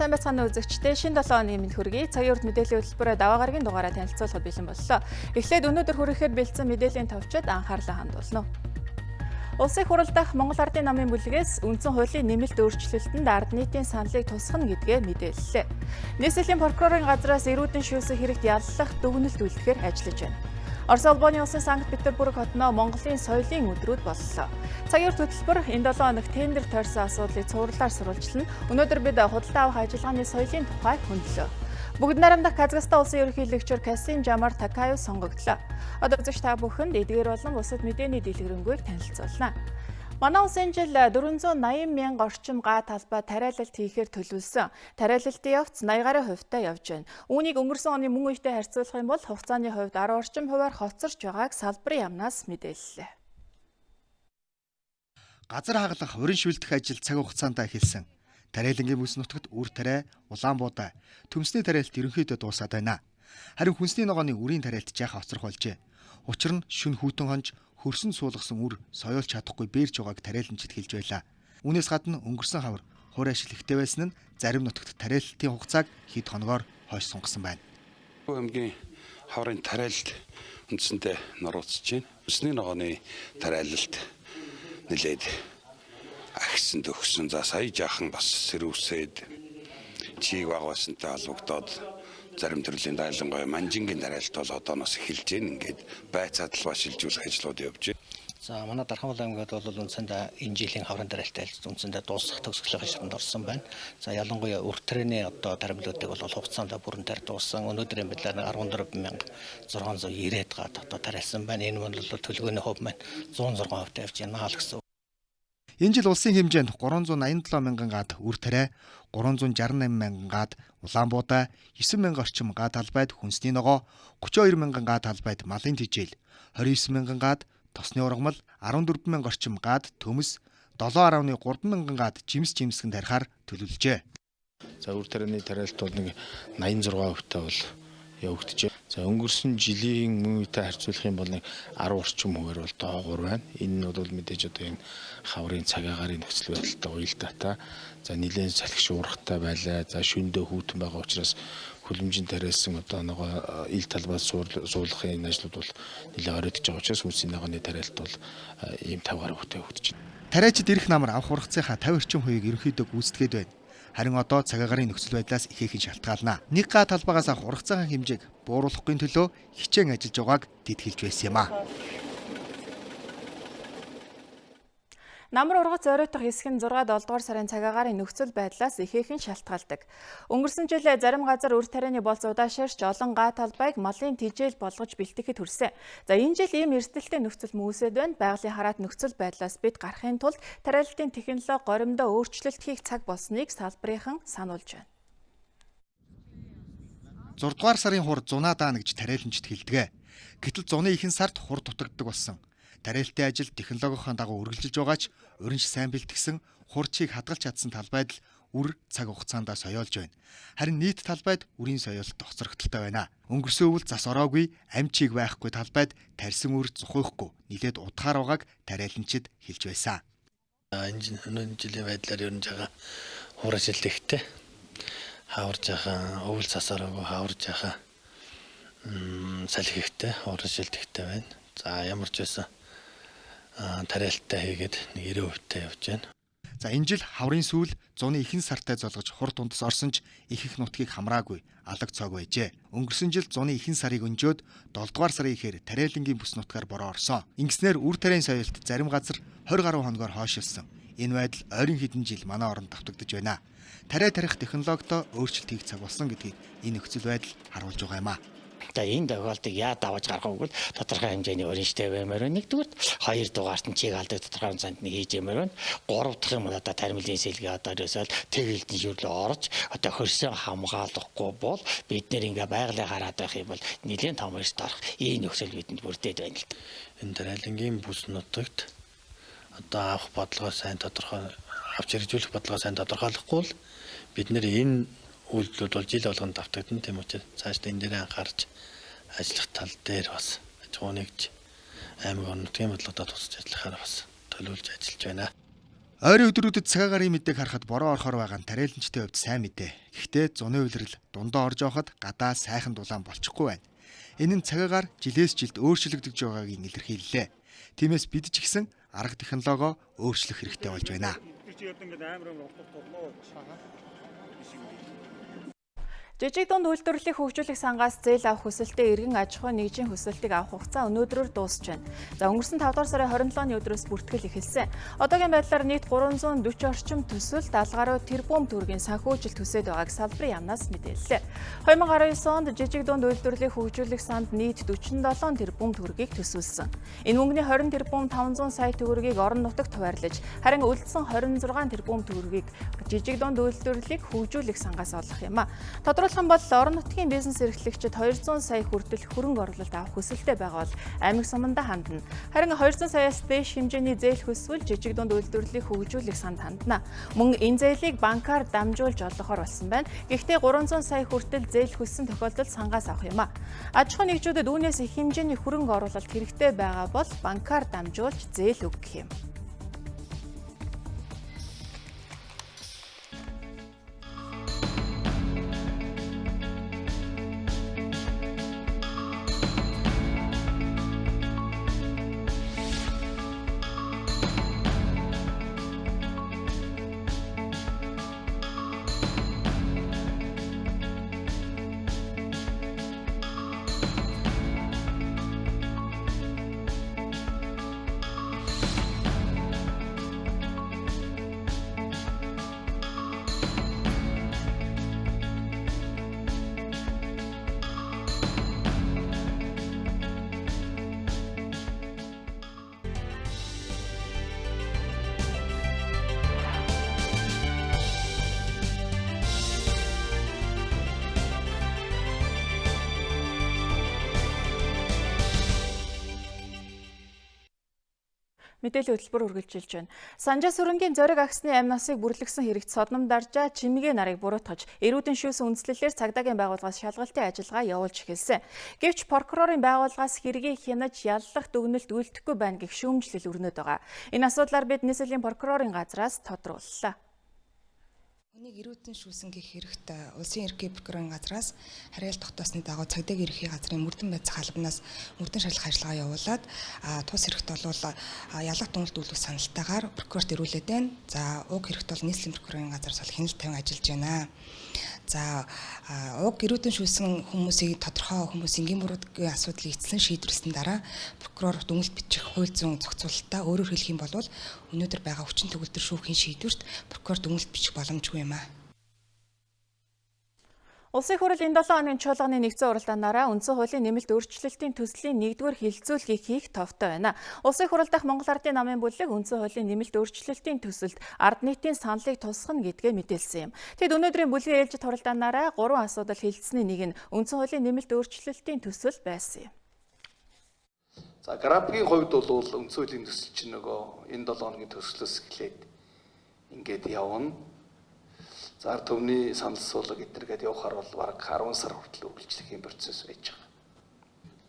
сайн байцгаана үзэгчдээ шинэ 7 оны мэнд хүргэе. Цагийн хүрд мэдээллийн хөтөлбөрөөр даваа гарагийн дугаараа танилцуулахад бэлэн боллоо. Эхлээд өнөөдөр хүрэхээр бэлдсэн мэдээллийн товчид анхаарлаа хандуулна. Улсын хурал дахь МОНГОЛын намын бүлгээс үндсэн хуулийн нэмэлт өөрчлөлтөнд ард нийтийн саналыг тусгана гэдгээ мэдээллээ. Нийслэлийн прокурорын газраас эрүүдэн шүүсэх хэрэгт яллах дүгнэлт үлдэхээр ажиллаж байна. Орос улбооны улсын Санкт-Петербург хотноо Монголын соёлын өдрүүд боллоо. Цагийн хөтөлбөр энэ 7 хоног тендер тойрсон асуудлыг цувралаар сурвалжлан өнөөдөр бид худалдаа авах ажиллагааны соёлын тухай хөндлөө. Бүгд найрамдах Казахстан улсын ерөнхийлөгчөөр Касим Жомарт Токаев сонгогдлоо. Одоо үзэгч та бүхэнд эдгээр болон бусад мэдээний дэлгэрэнгүй танилцуулна. Манай улс энэ жил 480 мянга орчим га талбай тариалалт хийхээр төлөвлөсөн. Тариалалтын явц 80 гаруй хувьтай явж байна. Үүнийг өнгөрсөн оны мөн үетэй харьцуулах юм бол хугацааны хувьд 10 орчим хувиар хоцорч байгааг салбарын яамнаас мэдээллээ. Газар хагалах, урин шүлдэх ажил цаг хугацаанд эхэлсэн. Тариалангийн бүс нутагт үр тариа, Улаанбуудаа, төмсний тариалт ерөнхийдөө дуусаад байна. Харин хүнсний ногооны үрийн тариалт жаахан хоцрох болжээ. Учир нь шүн хүйтэн хонж хөрсөн суулгасан үр соёолж чадахгүй бээрж байгааг тариаланчид хэлж байлаа. Үүнээс гадна өнгөрсөн хавар хуур ашил ихтэй байсан нь зарим нутагт тариалалтын хугацааг хэд хоногоор хойш сунгасан байна. Хамгийн хаврын тариалалт үндсэндээ нуруутсаж байна. Хүнсний ногооны тариалалт нэлээд агсан төгсөн. За сая жаахан бас сэрүүсээд чийг багваасантай холбогдоод зарим төрлийн дайлангой манжингийн тариалт бол одооноос эхэлж байна. Ингээд байцаадл башилжуулах ажлууд явж байна. За манай Дархан аймагт бол үндсэндээ энэ жилийн хаврын тариалт үндсэндээ дуусах төгсгөлийн хаширанд орсон байна. За ялангуяа өртөрөний одоо таримлуудыг бол хугацаанд бүрэн тарь дууссан. Өнөөдрийн байдлаар 146,690 га одоо тариалсан байна. Энэ бол төлөвлөгөөний хувь маань 106% тавьж байна гэсэн. Энэ жил улсын хэмжээнд 387 мянган гад үр тариа, 368 мянган гад Улаанбуудаа, 9 мянга орчим га талбайд хүнсний ногоо, 32 мянган га талбайд малын тижэл, 29 мянган гад тосны ургамал, 14 мянга орчим гад төмс, 7.3 мянган гад жимс жимсгэн тарихаар төлөвлөжээ. За үр тарианы тариалт бол нэг 86% бол явагдчихэ. За өнгөрсөн жилийн мөн үетэй харьцуулах юм бол нэг 10 орчим хувиар бол доогуур байна. Энэ нь бол мэдээж одоо энэ хаврын цагаагаарын нөхцөл байдалтай уялдаатай. За нэлээд салхиш уурхтай байлаа. За шүндөө хүүтэн байгаа учраас хөлөмжийн тариалсан одоо нөгөө ил талбайд суулгахын энэ ажлууд бол нэлээд оройтож байгаа учраас хүнсний ногооны тариалт бол ийм 50 гаруй хүүтэй өгдөж байна. Тариачид ирэх намар авах ургацынхаа 50 орчим хувийг ерөнхийдөө гүйцэтгээд байна. Харин одоо цагаагаарын нөхцөл байдлаас ихээхэн шалтгаална. Нэг га талбайгаас авах ургацынхаа хэмжээг бууруулахгүй төлөө хичээн ажиллаж байгааг тэтгэлж байсан юм а. Намар ургац оройтох хэсэг нь 6-7 дугаар сарын цагаагаарын нөхцөл байдлаас ихээхэн шалтгаалдаг. Өнгөрсөн жил зарим газар үр тарианы болц удаашаарч олон га талбайг малын тижэл болгож бэлтгэхэд хүрсэн. За энэ жил ийм эрсдэлтэй нөхцөл үүсээд байна. Байгалийн хараат нөхцөл байдлаас бид гарахын тулд тариалалтын технологи горимдоо өөрчлөлт хийх цаг болсныг салбарынхан сануулж байна. 6 дугаар сарын хур зунаа даана гэж тариаланчид хэлдэг. Гэтэл зуны ихэнх сард хур дутагддаг болсон. Тариалтын ажил технологийн дагуу үргэлжилж байгаа ч уринч сайн бэлтгэсэн хурцыг хадгалж чадсан талбайд л үр цаг хугацаанд соёолж байна. Харин нийт талбайд үрийн соёолт хоцрогдолтой байна. Өнгөрсөн өвөл зас ороогүй, амчиг байхгүй талбайд тарьсан үр зохиохгүй нилээд удахаар байгааг тариаланчид хэлж байсан. Энэ жилийн байдлаар ер нь жагаа хуураш илтгэхтэй. Хаварж байгаа өвөл зас ороогүй хаварж байгаа салхихтэй, хуураш илтгэхтэй байна. За ямар ч байсан тариалттай хийгээд 90% явж байна. За энэ жил хаврын сүүл зуны ихэнх сартай золгож хур дундас орсон ч их нутгийг хамраагүй алаг цог байжээ. Өнгөрсөн жил зуны ихэнх сарыг өнжөөд 7 дугаар сарын ихээр тариалангийн бүс нутгаар бороо орсон. Ингэснээр үр тариан соёлт зарим газар 20 гаруй хоногоор хойшилсан. Энэ байдал ойрын хэдэн жил манай оронд давтагдж байна. Тариа тарих технологидоо өөрчлөлт хийх цаг болсон гэдгийг энэ нөхцөл байдал харуулж байгаа юм а. За энэ тохиолдолд яа даваж гарах вэ гэвэл тодорхой хэмжээний уринчтай баймаар байна. Нэгдүгээр 2 дугаарт нь чиг алдаг тодорхой цанд нь хийж ямаар байна. 3 дахь юм бол одоо таримлын сэлгээ одоо ерөөсөө тэгэлтэн шүрлөө орж одоо хөрсөн хамгаалахгүй бол бид нэр ингээ байгалийн хараад байх юм бол нэлийн том эрсд орох ийм нөхцөл бидэнд бүрдээд байна л. Энэ тариалангийн бүс нутагт одоо авах бодлогоо сайн тодорхой авч хэрэгжүүлэх бодлогоо сайн тодорхойлохгүй бол бид нэр энэ үйлдэлүүд бол жил болгоно давтагдана. Тийм учраас цаашдаа энэ дээр анхаарч ажиллах тал дээр бас ажгууныг аймаг орнотгийн бодлогодоо тусч ажиллахаар бас төлөвлөж ажиллаж байна. Ойрын өдрүүдэд цагаагаар мэдээг харахад бороо орохоор байгаа нь тарэлэнчтэй хувьд сайн мэдээ. Гэхдээ зуны улирал дундаа орж явахад гадаа сайхан дулаан болчихгүй байна. Энэ нь цагаагаар жилээс жилд өөрчлөгдөж байгааг илэрхийллээ. Тиймээс бид ч гэсэн арга технологио өөрчлөх хэрэгтэй болж байна. Жижиг дунд үйлдвэрлэлийг хөгжүүлэх сангаас зээл авах хүсэлтэд иргэн аж ахуйн нэгжийн хүсэлтийг авах хугацаа өнөөдрөөр дуусч байна. За өнгөрсөн 5 дугаар сарын 27-ны өдрөөс бүртгэл эхэлсэн. Одоогийн байдлаар нийт 340 орчим төсөл 70 гаруй тэрбум төгрөгийн санхүүжилт төсөөд байгааг салбарын яамнаас мэдээллээ. 2019 онд жижиг дунд үйлдвэрлэлийг хөгжүүлэх санд нийт 47 тэрбум төгрөгийг төсөөлсөн. Энэ мөнгөний 20 тэрбум 500 сая төгрөгийг орон нутагт хуваарлаж, харин үлдсэн 26 тэрбум төгрөгийг жижиг дунд үйлдвэрлэлийг хөгжүүлэх сангаас олох юм а. Тодорхойлох бол орон нутгийн бизнес эрхлэгчид 200 сая хүртэл хөрөнгө оруулалт авах хүсэлтэй байгаа бол аймаг суманда хандна. Харин 200 саяас дээш хэмжээний зээл хүсвэл жижиг дунд үйлдвэрлэлийг хөгжүүлэх санд хандна. Мөн энэ зээлийг банкар дамжуулж олгохоор болсон байна. Гэхдээ 300 сая хүртэл зээл хүссэн тохиолдолд сангаас авах юм а. Аж ахуйн нэгжүүдэд үүнээс их хэмжээний хөрөнгө оруулалт хэрэгтэй байгаа бол банкар дамжуулж зээл өгөх юм. Мэдээллийн хөтөлбөр үргэлжилж байна. Санжаа сүрэнгийн зориг агсны амь насыг бүрлэгсэн хэрэгт содном даржаа чимэгээ нарыг буруутгаж, эрүүдэн шүүсэн үндслэлээр цагдаагийн байгууллагаас шалгалтын ажиллагаа явуулж эхэлсэн. Гэвч прокурорын байгууллагаас хэргийг хянаж яллах дүгнэлт үлдэхгүй байна гэх шүүмжлэл өрнөд байгаа. Энэ асуудлаар бид нийслэлийн прокурорын газраас тодрууллаа. Үнийг эрүүдэн шүүсэн гэх хэрэгт улсын ерөнхий прокурорын газраас харьяал тогтоосны дагуу цагдаагийн ерөнхий газрын мөрдөн байцаах албанаас мөрдөн шалгах ажиллагаа явуулаад тус хэрэгт бол ялах дүгнэлт үлдэх саналтайгаар прокурорт ирүүлээд байна. За уг хэрэгт бол нийслэлийн прокурорын газраас бол хяналт тавин ажиллаж байна. За уг эрүүдэн шүүсэн хүмүүсийг тодорхой хүмүүс энгийн буруудын асуудлыг эцэслэн шийдвэрлсэн дараа прокурор дүгнэлт бичих хууль зүйн зохицуулалтаа өөрөөр хэлэх юм бол өнөөдөр байгаа хүчин төгөлдөр шүүхийн шийдвэрт прокурор дүгнэлт бичих боломжгүй юм а. Улсын хурал энэ 7 хоногийн чуулганы нэгдсэн уралдаанаараа үндсэн хуулийн нэмэлт өөрчлөлтийн төслийн 1-р хилцүүлгийг хийх товтой байна. Улсын хурал дахь Монголын намын бүлэг үндсэн хуулийн нэмэлт өөрчлөлтийн төсөлд ард нийтийн саналыг тусгана гэдгээ мэдээлсэн юм. Тэд өнөөдрийн бүлгийн ээлжид хуралдаанаараа 3 асуудал хилцсэний нэг нь үндсэн хуулийн нэмэлт өөрчлөлтийн төсөл байсан юм. За графикийн хувьд бол үндсэн хуулийн төсөл чинь нөгөө энэ 7 хоногийн төслөөс эхлээд ингээд явна. За төвний санал суулга гэдэргээд явахаар бол бараг 10 сар хүртэл үргэлжлэх юм процесс байж байгаа.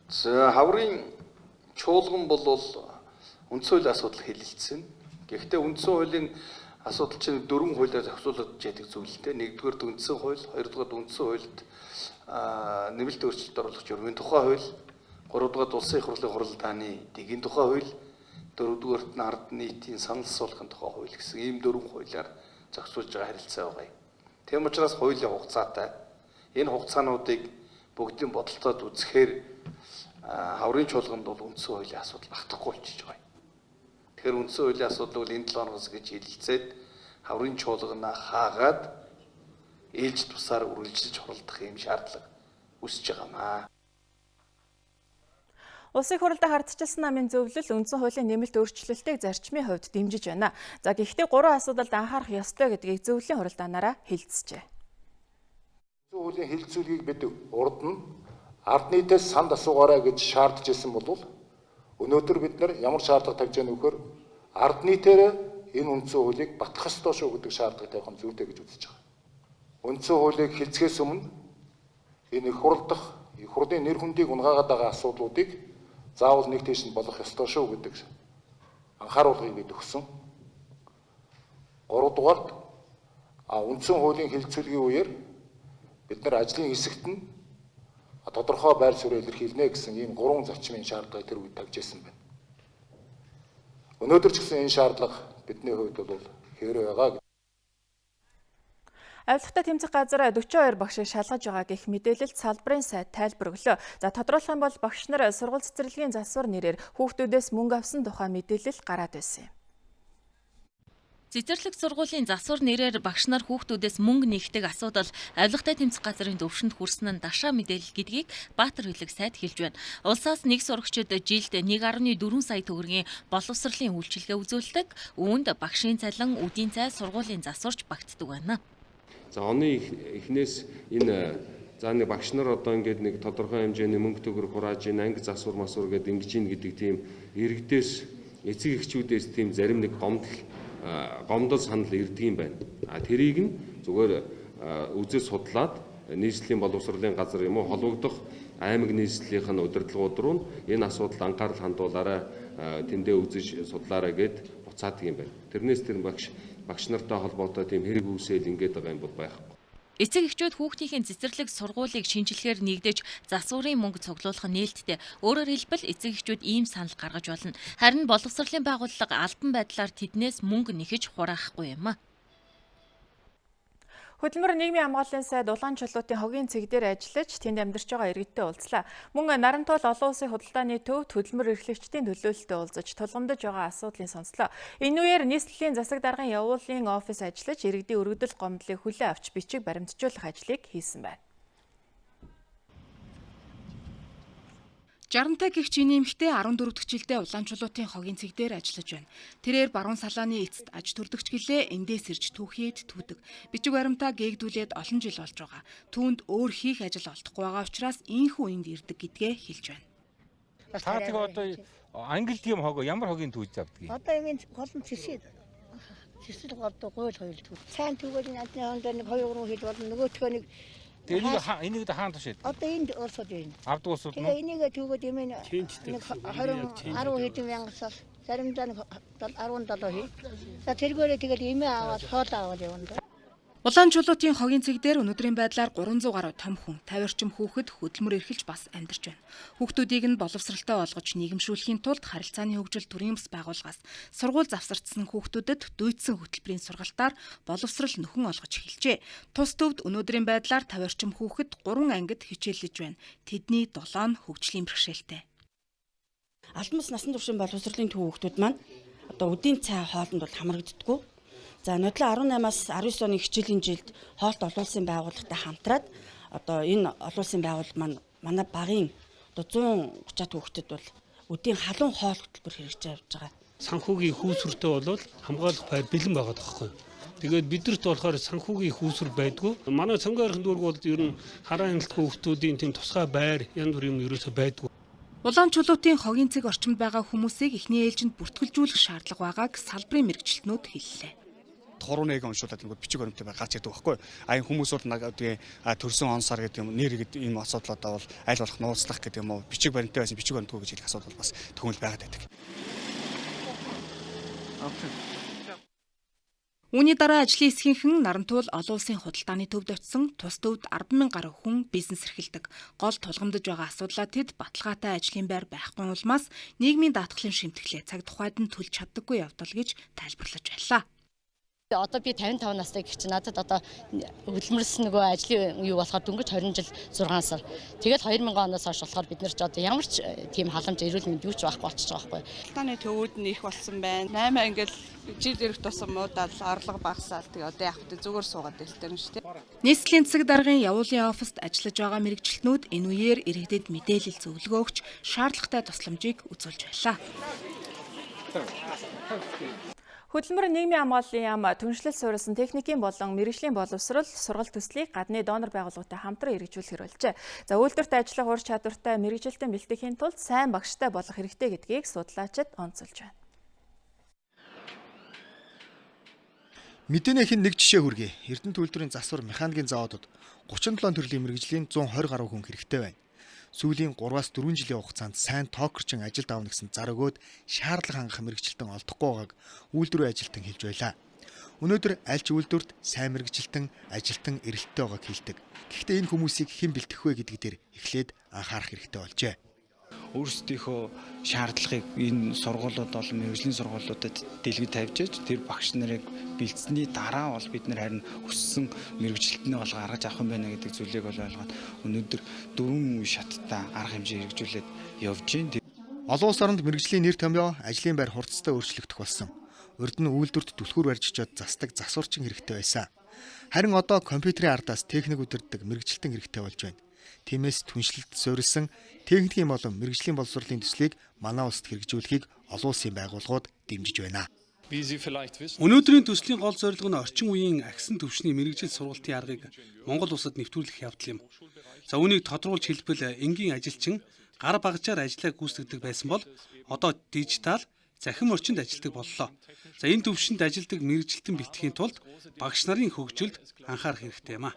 За хаврын чуулган бол үндсэн хуулийн асуудал хэлэлцсэн. Гэхдээ үндсэн хуулийн асуудал чинь 4 хуулиар зохицуулагдж байдаг зүйлтэй. Нэгдүгээр үндсэн хууль, хоёрдугаар үндсэн хуульд нэмэлт өөрчлөлт оруулах журмын тухай хууль, гуравдугаар улсын их хурлын хуралдааны дэгийн тухай хууль, дөрөвдүгээрт нь ард нийтийн санал суулгахын тухай хууль гэсэн ийм 4 хуулиар зохицуулж байгаа харилцаа байгаа юм. Тийм учраас хуулийн хугацаатай энэ хугацаануудыг бүгдийн бодолцоод үзэхээр хаврын чуулганд бол үндсэн хуулийн асуудал багтахгүй болчихж байгаа юм. Тэгэхээр үндсэн хуулийн асуудал бол энэ 7 хоногоос гэж хэлэлцээд хаврын чуулгана хаагаад ээлж тусаар үргэлжлэж хуралдах юм шаардлага үүсэж байгаамаа. Улсын хурлд хардчилсан намын зөвлөл үндсэн хуулийн нэмэлт өөрчлөлтийг зарчмын хувьд дэмжиж байна. За гэхдээ 3 асуудалд анхаарах ёстой гэдгийг зөвлөлийн хуралдаанаараа хэлэлцжээ. Үндсэн хуулийн хэлэлцүүлгийг бид урд нь ард нийтээс санд асуугаарай гэж шаардж ирсэн бол өнөөдөр бид нар ямар шаардлага тавьж байгаа нөхөр ард нийтээр энэ үндсэн хуулийг батгах ёстой шүү гэдэг шаардлага тавих нь зүйтэй гэж үзэж байгаа. Үндсэн хуулийг хэлцгээс өмнө энэ их хурлын нэр хүндийг унгаагаад байгаа асуудлуудыг заавал нэг тийш нь болох ёстой шүү гэдэг анхааруулгыг бид өгсөн. 3-дугаарт үндсэн хуулийн хэлэлцүүлгийн үеэр бид нар ажлын хэсэгт нь тодорхой байр суурь илэрхийлнэ гэсэн ийм 3 зарчмын шаардлагыг тэр үед тавьж ирсэн байна. Өнөөдөр ч гэсэн энэ шаардлага бидний хувьд бол хэврээ байгаа. Авилгатай тэмцэх газар 42 багшийг шалгаж байгаа гэх мэдээлэлд салбарын сайд тайлбар өглөө. За тодруулах юм бол багш нар сургууль цэцэрлэгийн засвар нэрээр хүүхдүүдээс мөнгө авсан тухай мэдээлэл гараад байсан юм. Цэцэрлэг сургуулийн засвар нэрээр багш нар хүүхдүүдээс мөнгө нэгдэг асуудал авилгатай тэмцэх газрын төвшөнд хүрсэн нь дашаа мэдээлэл гэдгийг Баатар хөлөг сайд хэлж байна. Улсаас нэг сурагчид жилд 1.4 сая төгрөгийн боловсролын үйлчилгээ үзүүлдэг. Үүнд багшийн цалин, үдийн цай, сургуулийн засварч багтдаг байна. За оны эхнээс энэ нэг багш нар одоо ингээд нэг тодорхой хэмжээний мөнгө төгрөг хурааж ин анги засвар масвар гэдэг ингэж ийн гэдэг тийм иргэдээс эцэг эхчүүдээс тийм зарим нэг гомдол санал ирдэг юм байна. Тэрийг нь зүгээр үзэл судлаад нийслэлийн боловсролын газар юм уу холбогдох аймаг нийслэлийнх нь удирдлагууд руу энэ асуудалд анхаарал хандуулаарай, тэндээ үзэж судлаарай гэд буцаадаг юм байна. Тэрнээс тэр багш нартай холбоотой тийм хэрэг үүсэл ингээд байгаа юм бол байхгүй. Эцэг эхчүүд хүүхдийн цэцэрлэг сургуулийг шинжилгээр нэгдэж засварын мөнгө цуглуулах нь нээлттэй. Өөрөөр хэлбэл эцэг эхчүүд ийм санал гаргаж болно. Харин боловсролын байгууллага албан байдлаар тэднээс мөнгө нэхэж хураахгүй юм а. Хөтөлбөр нийгмийн хамгааллын сайд улаан чулуутын хогийн цэг дээр ажиллаж тэнд амьдарч байгаа иргэдтэй уулзлаа. Мөн Нарантуул олон улсын худалдааны төвд хөтөлбөр эрхлэгчдийн төлөөлөлтөд уулзаж тулгамдж байгаа асуудлыг сонслоо. Энэ үеэр нийслэлийн засаг даргын явуулын офис ажиллаж иргэдийн өргөдөл гомдлыг хүлээн авч бичиг баримтжуулах ажлыг хийсэн байна. 60-та гих чиний эмэгтэй 14 дахь жилдээ улаан чулуутын хогийн цэг дээр ажиллаж байна. Тэрээр баруун салааны эцэст аж төрдөгч гэлээ эндээс ирж түүхийд түүдэг. Бичиг баримтаа гээгдүүлээд олон жил болж байгаа. Түүнд өөр хийх ажил олдохгүй байгаа учраас ийхүү үнд ирдэг гэдгээ хэлж байна. Та тэгээ одоо ангилд юм хог ямар хогийн түүж авдаг юм? Одоо энэ голон цэсэл одоо гуйл хоёр түүх. Сайн түүгээр энэ адны хонд нэг 2-3 хил болно. Нөгөөтгөө нэг тэгээ энийг хаан тушаад. Одоо энд орсод байна. Авдаг усууд нь. Тэгээ энийг түүгээд юм нэг 20 10 хэдэн мянгасаар заримдаа нэг 17 хий. За тэргээрээ тэгэл эмээ аваад хоол аваад явна. Улаан чулуутын хогийн цэг дээр өнөөдрийн байдлаар 300 гаруй том хүн, 50 орчим хүүхэд хөдөлмөр эрхэлж бас амьдарч байна. Хүүхдүүдийг нь боловсралтай болгож нийгэмшүүлэхийн тулд харилцааны хөгжил төрийн бас байгууллагаас сургууль завсардсан хүүхдүүдэд дүйцсэн хөтөлбөрийн сургалтаар боловсрал нөхөн олгож эхэлжээ. Тус төвд өнөөдрийн байдлаар 50 орчим хүүхэд 3 ангид хичээллэж байна. Тэдний 7 нь хөгжлийн бэрхшээлтэй. Албан ёс насан туршийн боловсролын төв хүүхдүүд маань одоо үдийн цай хоолнд бол хамрагддаггүй. За нодлон 18-аас 19 оны хичээлийн жилд хоолт олон улсын байгууллагатай хамтраад одоо энэ олон улсын байгууллага маань манай багийн одоо 130-аад хүүхдэд бол үдийн халуун хоол хөтөлбөр хэрэгжиж явж байгаа. Санхүүгийн хүүсвэртэй бол хамгаалах байр бэлэн байгаа тоххой. Тэгээд бидэрт болохоор санхүүгийн хүүсвэр байдгүй. Манай цонгийн дүүрэг бол ер нь хараа хяналтгүй хүүхдүүдийн тийм тусгай байр янз бүрийн юм ерөөсөй байдгүй. Улаан чулуутын хогийн цэг орчимд байгаа хүмүүсийг эхний ээлжинд бүртгэлжүүлэх шаардлага байгааг салбарын мэргэжилтнүүд хэллээ. Хоруныг уншуулад ингээд бичиг баримттай гарч ирдэг байхгүй. А энэ хүмүүс бол төрсөн онсаар гэдэг юм нэр гэдэг ийм асуудлуудаа бол аль болох нууцлах гэдэг юм уу бичиг баримттай байсан бичиг баримтгүй гэж хэлэх асуудал бас төгөөл байгаад байдаг. Үүний дараа ажлын эсхийнхэн Нарантуул олон улсын худалдааны төвд очсон тус төвд 10,000 гаруй хүн бизнес эрхэлдэг. Гол тулгамдж байгаа асуудлаа тэд баталгаатай ажлын байр байхгүй улмаас нийгмийн даатгалын шимтгэлээ цаг тухайд нь төлж чаддаггүй явдал гэж тайлбарлаж байлаа. Одоо би 55 настай гэх чинь надад одоо хөдөлмөрлсөн нөгөө ажлын юу болохоор дөнгөж 20 жил 6 сар. Тэгэл 2000 оноос хойш болохоор бид нар ч одоо ямар ч тийм халамж эрүүл мэнд юу ч байхгүй болчихж байгаа байхгүй. Худалдааны төвүүд нь их болсон байна. 8 ангил жил ирэх тусам муудаад орлого багасаал. Тэгээ одоо яг хөтө зүгээр суугаад байлтай юм шүү дээ. Нийслэлийн засаг даргын явуулын оффист ажиллаж байгаа мэргэжилтнүүд энэ үеэр иргэдэд мэдээлэл зөвлөгөө өгч шаардлагатай тусламжийг үзүүлж байлаа. Хөтөлбөр нийгмийн хамгааллын яам түншлэл суурилсан техникийн болон мэргэжлийн боловсрол сургалт төслийг гадны донор байгууллагатай хамтран хэрэгжүүлэхээр болжээ. За үйлдвэрт ажиллах ур чадвартай мэргэжилтэн бэлтгэхийн тулд сайн багштай болох хэрэгтэй гэдгийг судлаачид онцолж байна. Мэдээнийх нь нэг жишээ хүргэе. Эрдэнэт үйлдвэрийн засвар механикийн заводод 37 төрлийн мэргэжлийн 120 гаруй хүн хэрэгтэй байна. Сүүлийн 3-аас 4 жилийн хугацаанд сайн тоокерчин ажилд авна гэсэн зар өгөөд шаардлага хангах мэргэжилтэн олдохгүй байгааг үйлдвэрийн ажилтан хэлж байлаа. Өнөөдөр аль ч үйлдвэрт сайн мэргэжилтэн, ажилтан эрэлттэй байгааг хэлдэг. Гэхдээ энэ хүмүүсийг хэн бэлтгэх вэ гэдэг дээр эхлээд анхаарах хэрэгтэй болжээ. Өөрсдийнхөө шаардлагыг энэ сургуулиуд болон мэргэжлийн сургуулиудад дэлгэж тавьж иж тэр багш нарыг бэлдсэний дараа бол бид нар харин хүссэн мэргэжилтнээ бол гаргаж авах юм байна гэдэг зүйлийг бол ойлгоод өнөөдөр 4 шаттай арга хэмжээ хэрэгжүүлээд явж байна. Олон улс оронд мэргэжлийн нэр томьёо, ажлын байр хурцтай өөрчлөгдөх болсон. Урд нь үйлдвэрт түлхүүр барьж очиод засдаг засварчин хэрэгтэй байсан. Харин одоо компьютерийн ардаас техник удирддаг мэргэжилтэн хэрэгтэй болж байна. Тиймээс түншлэлд суурилсан техникийн болон мэргэжлийн боловсролын төслийг манай улсад хэрэгжүүлэхийг олон улсын байгууллагууд дэмжиж байна. Өнөөдрийн төслийн гол зорилго нь орчин үеийн агсан төвшний мэргэжил сургалтын аргыг Монгол улсад нэвтрүүлэх явдал юм. За үүнийг тодруулж хэлбэл энгийн ажилчин гар багажаар ажиллаа гүйцэтгэдэг байсан бол одоо дижитал захин орчинд ажилладаг боллоо. За энэ төвшөнд ажилладаг мэргэжилтэн бэлтгэхийн тулд багш нарын хөгжилд анхаарах хэрэгтэй юм а.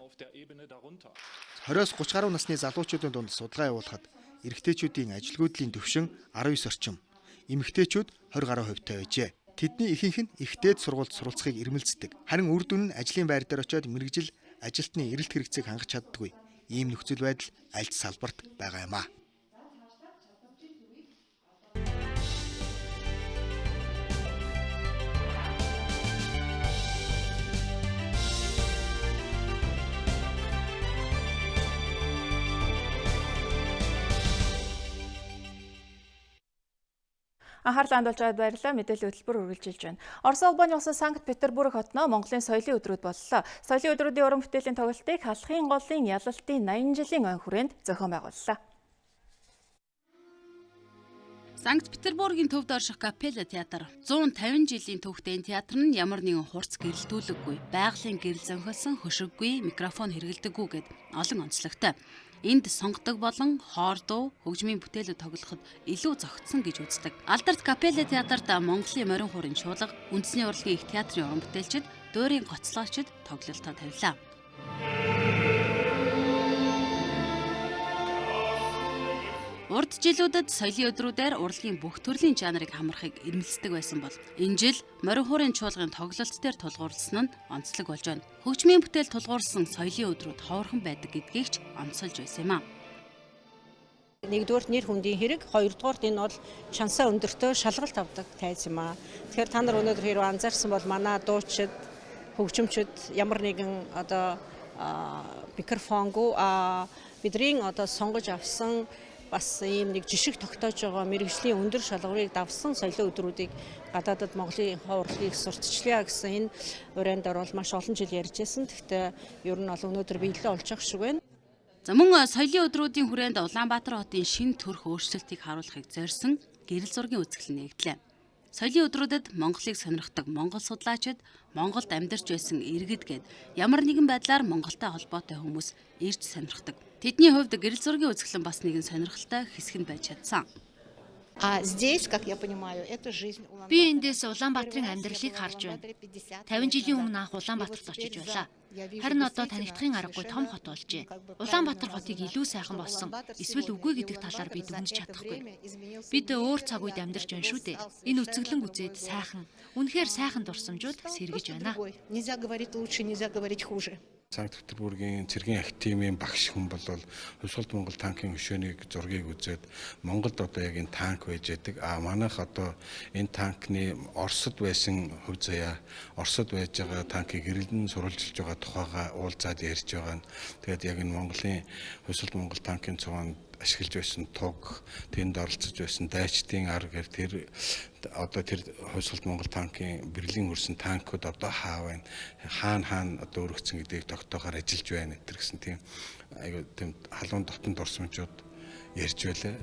20-30 гаруй насны залуучуудын дунд судалгаа явуулахад эрэгтэйчүүдийн ажилгүйдлийн төвшин 19 орчим, эмэгтэйчүүд 20 гаруй хувьтай байжээ. Тэдний ихэнх нь ихтэйд сургуульд суралцахыг эрмэлздэг. Харин үр дүн нь ажлын байр дээр очиод мэргэжил ажилтны эрэлт хэрэгцээг хангаж чаддаггүй. Ийм нөхцөл байдал аль ч салбарт байгаа юм а. Анхаарлаа хандуулж байгаад баярлалаа. Мэдээллийн хөтөлбөр үргэлжилж байна. Орос улбаны улсын Санкт-Петербург хотноо Монголын соёлын өдрүүд боллоо. Соёлын өдрүүдийн уран бүтээлийн тоглолтыг халахын голын ялалтын 80 жилийн өн хүрээнд зохион байгууллаа. Санкт-Петербургийн төвд орших Капелла театр 150 жилийн түүхтэй энэ театр нь ямар нэгэн хурц гэрэлтүүлэггүй, байгалийн гэрэл зөнхөлсөн хөшиггүй, микрофон хэрэглэдэггүй гэд олон онцлогтой. Энд сонгодог болон хоор дуу, хөгжмийн бүтээлүүд тоглоход илүү зохицсон гэж үздэг. Алдарт Капелла театрт Монголын морин хуурын чуулга, үндэсний урлагийн их театрын уран бүтээлчид, дуурийн гоцлоочид тоглолтоо тавилаа. Урд жилүүдэд соёлын өдрүүдээр урлагийн бүх төрлийн жанрыг хамрахыг эрмэлздэг байсан бол энэ жил морин хуурын чуулгын тоглолт дээр тулгуурласан нь онцлог болж байна. Хөгжмийн бүтээл тулгуурсан соёлын өдрүүд ховорхон байдаг гэдгийг ч онцолж байсан юм а. Нэгдүгээр нэр хүндийн хэрэг, хоёрдугаарт энэ бол шансаа өндөртөө шалгалт авдаг тайз юм а. Тэгэхээр та нар өнөөдөр хэрэг анзаарсан бол манай дуучид, хөгжимчид ямар нэгэн одоо микрофонгүй бидний одоо сонгож авсан бас ийм нэг жишг тогтоож байгаа мэргэжлийн өндөр шалгуурыг давсан соёлын өдрүүдийг гадаадад Монголын урлагийг сурталчлая гэсэн энэ урайнд орол маш олон жил ярьж байсан. Гэхдээ ер нь бол өнөөдөр биелэлээ олж авах шиг байна. За мөн соёлын өдрүүдийн хүрээнд Улаанбаатар хотын шинэ төрх өөрчлөлтийг харуулахыг зорьсон гэрэл зургийн үзэсгэлэн нэгдлээ. Соёлын өдрүүдэд Монголыг сонирхдаг монгол судлаачид Монголд амьдарч байсан иргэд гээд ямар нэгэн байдлаар Монголтой холбоотой хүмүүс ирж сонирхдаг. Тэдний хувьд гэрэл зургийн үзэсгэлэн бас нэгэн сонирхолтой хэсэг нь байж чадсан. Би эндээс Улаанбаатарын амьдралыг харж байна. 50 жилийн өмнө анх Улаанбаатарт очиж байлаа. Харин одоо танигдахын аргагүй том хот болжээ. Улаанбаатар хотыг илүү сайхан болсон. Эсвэл үгүй гэдэг талаар би дүгнэж чадахгүй. Бид өөр цаг үед амьдарч байна шүү дээ. Энэ үзэсгэлэн үзээд сайхан, үнэхээр сайхан дурсамжууд сэргэж байна. Санкт-Петербургийн Цагийн активийн багш хүн бол Хувьсгалт Монгол танкын хөшөөнийг зургийг үзээд Монголд одоо яг энэ танк байж байдаг. Манайх одоо энэ танкны Оросд байсан хөв заяа, Оросд байж байгаа танкыг гэрэлдэн сурвалжилж байгаа тухайга уулзаад ярьж байгаа. Тэгээд яг энэ Монголын Хувьсгалт Монгол танкын цугаанд ашиглаж байсан туг, тэнд оролцож байсан дайчдын арга тэр одоо тэр Хувьсгалт Монгол танкын бэрлийн хөрсөн танкуд одоо хаана одоо өргөцсөн гэдгийг тогтоохоор ажиллаж байна гэсэн тийм айгуу тийм халуун дотн дурсамжууд ярьж байлаа.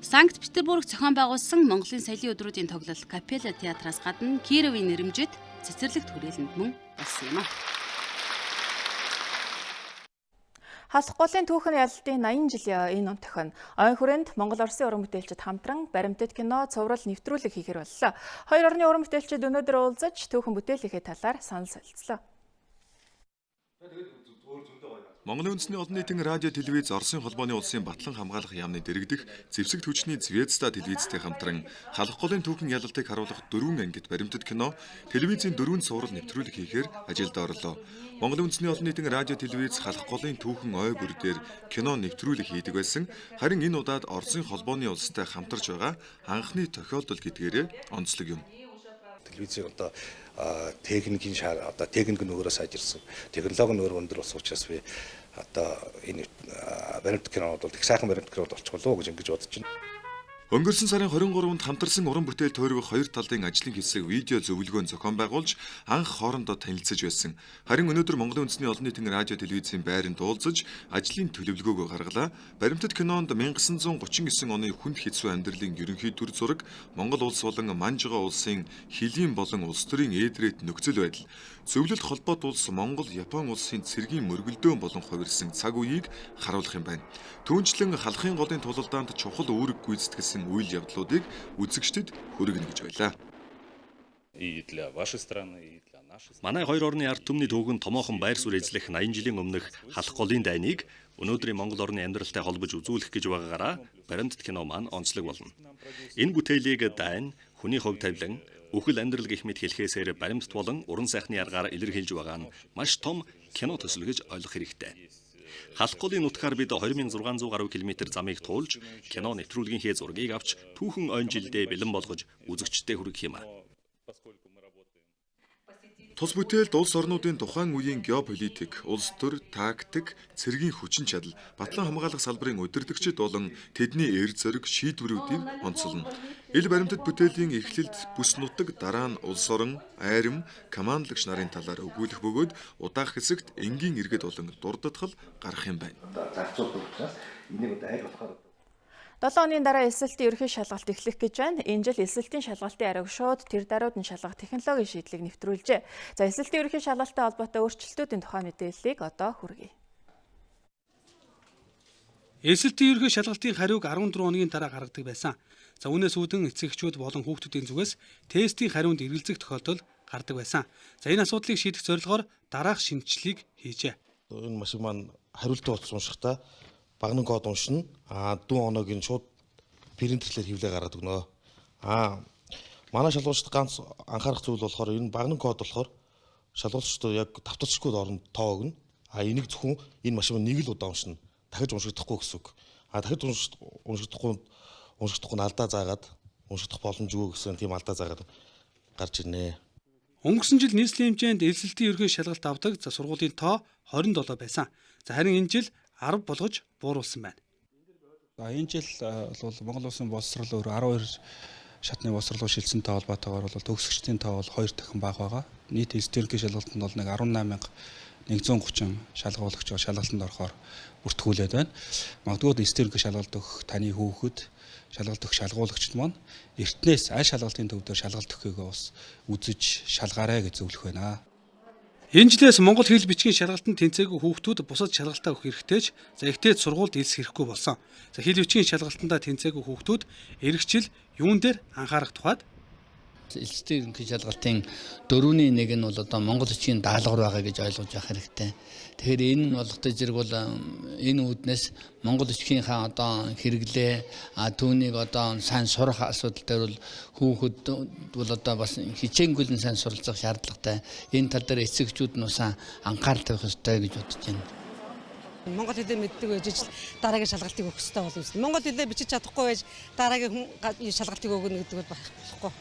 Санкт-Петербург зохион байгуулсан Монголын соёлын өдрүүдийн тоглолт Капелла театраас гадна Кировын нэрэмжит цэцэрлэгт хүрээлэнд мөн болсон юм а. Халах голын түүхэн ялалтын 80 жилийн энэ онцгой нь ойн хүрээнд Монгол Оросын уран бүтээлчид хамтран баримтат кино, цуврал нэвтрүүлэг хийхээр боллоо. Хоёр орны уран бүтээлчид өнөөдөр уулзаж түүхэн бүтээлийнхээ талаар санал солилцлоо. Монголын үндэсний олон нийтийн радио телевиз Оросын холбооны улсын батлан хамгаалах яамны дэргэдэх зэвсэг түвшний Звезда телевизтэй хамтран халах голын түүхэн ялалтыг харуулах 4 ангид баримтат кино, телевизийн 4 суурал нэвтрүүлэг хийхээр ажилд орлоо. Монголын үндэсний олон нийтийн радио телевиз халах голын түүхэн ой бүр дээр кино нэвтрүүлэг хийдэг байсан. Харин энэ удаад Оросын холбооны улстай хамтарч байгаа анхны тохиолдол гэдгээрээ онцлог юм. Телевизийн одоо техникийн техник нь өөрөөс сайжирсан. Технологи нь өөр өндөр болсон учраас би одоо энэ баримт кинод бол их сайхан баримт кинод болчих болов уу гэж ингэж бодож байна. Өнгөрсөн сарын 23-нд хамтарсан уран бүтээл тойрог хоёр талын ажлын хэсэг видео зөвлөгөөн зохион байгуулж анх хоорондоо танилцаж байсан. Харин өнөөдөр Монголын үндэсний олон нийтийн радио телевизийн байранд уулзаж ажлын төлөвлөгөөгөө гаргалаа. Баримтат кинонд 1939 оны хүнд хэцүү амьдралын ерөнхий төр зураг, Монгол улс болон Манжгаа улсын хилийн болон улс төрийн ээдрээд нөхцөл байдал, зөвлөлт холбоот улс Монгол, Япон улсын цэргийн мөргөлдөөн болон хувирсан цаг үеийг харуулах юм байна. Түүнчлэн халахын голын тулалдаанд чухал үүрэг гүйцэтгэлсэн үйл явдлуудыг үзэгчдэд хүргэнэ гэж байлаа. Манай хоёр орны ард түмний түүхэн томоохон байр суурь эзлэх 80 жилийн өмнөх халах голын дайныг өнөөдрийн Монгол орны амьдралтай холбож үзүүлэх гэж байгаагаараа баримтат кино маань онцлог болно. Энэ бүтээлийг дайн, хүний хөв тавилан, үхэл амьдрал гэх мэт хэлхээсээр баримтат болон уран сайхны аргаар илэрхийлж байгаа нь маш том кино төсөл гэж ойлгох хэрэгтэй. Халах голын нутгаар бид 2600 гаруй километр замыг туулж кино нэвтрүүлгийнхээ зургийг авч түүхэн он жилдээ бэлэн болгож үзэгчдэд хүргэх юм. Тус бүтээлд улс орнуудын тухайн үеийн геополитик, улс төр, тактик, цэргийн хүчин чадал, батлан хамгаалах салбарын удирдагчид болон тэдний эрд зориг шийдвэрүүдийг онцолно. Ил баримтат бүтээлийн эхлэлд бүс нутаг, дараа нь улс орон, айрам, командлагч нарын талаар өгүүлэх бөгөөд удаах хэсэгт энгийн иргэд болон дурддахал гарах юм байна. 7 оны дараа эсэлтийн ерөнхий шалгалт эхлэх гэж байна. Энэ жил эсэлтийн шалгалтын ариг шууд тэр даруйд нь шалгах технологийн шийдлийг нэвтрүүлжээ. За эсэлтийн ерөнхий шалгалттай холбоотой өөрчлөлтүүдийн тухай мэдээллийг одоо хүргэе. Эсэлтийн ерөнхий шалгалтын хариуг 14 хоногийн дараа гаргадаг байсан. За үүнээс үүдэн эцэгчүүд болон хүүхдүүдийн зүгээс тестийн хариунд эргэлзэх тохиолдол гардаг байсан. За энэ асуудлыг шийдэх зорилгоор дараах шинжилгээг хийжээ. Энэ машин маань хариултаа болсон уншихтаа багнын код уншина. Дүүн оногийн шууд принтерлээр хевлээ гаргаад өгнө. Манай шалгуулчд ганц анхаарах зүйл болохоор энэ багнын код болохоор шалгуулчдод яг давталцгүй оронд тоо өгнө. Энийг зөвхөн энэ машин нэг л удаа уншина. Дахиж уншигдахгүй гэсэн үг. Дахиж уншигдахгүй нь алдаа заагаад уншигдах боломжгүй гэсэн тийм алдаа заагаад гарч ирнэ. Өнгөрсөн жил нийслэлийн хэмжээнд эсэлтийн ерөнхий шалгалт авдаг сургуулийн тоо 27 байсан. За харин энэ жил 10 болгож бууруулсан байна. Энэ жил бол Монгол улсын боловсрол өөр 12 шатны боловсролоо шилжсэнтэй холбоотойгоор бол төгсөгчдийн тоо бол 2 дахин бага байгаа. Нийт эсэлтийн ерөнхий шалгалтанд бол нэг 18130 шалгуулагч шалгалтанд орохоор бүртгүүлээд байна. Магадгүй эсэлтийн ерөнхий шалгалт өгөх таны хүүхэд шалгалт өгөх шалгуулагчд маань эртнээс аль шалгалтын төвдөр шалгалт өгөхөөгөө бас үзэж шалгаарай гэж зөвлөх байна. Энэ жилээс Монгол хэл бичгийн шалгалтанд тэнцээгүй хүүхдүүд бусад шалгалтаа өгөх хэрэгтэйч за ихтэй сургуульд элсэх хэрэггүй болсон. За хэл бичгийн шалгалтандаа тэнцээгүй хүүхдүүд эх жил юун дээр анхаарах тухайд эсэлтийн ерөнхий шалгалтын 4-1 нь бол одоо монгол бичгийн даалгавар байгаа гэж ойлгож явах хэрэгтэй. Тэгэхээр энэ нь болохтой зэрэг бол энэ үүднээс монгол бичгийнхаа одоо хэрэглээ түүнийг одоо сайн сурах асуудал дээр бол хүүхэд бол одоо бас хичээнгүй л сайн суралцах шаардлагатай. Энэ тал дээр эцэгчүүд нь усаа анхаарал тавих ёстой гэж бодож байна. Монгол хэлээ мэддэг байж ижил дараагийн шалгалтыг өгөх ёстой болов уу? Монгол хэлээ бичиж чадахгүй байж дараагийн шалгалтыг өгнө гэдэг бол болохгүй.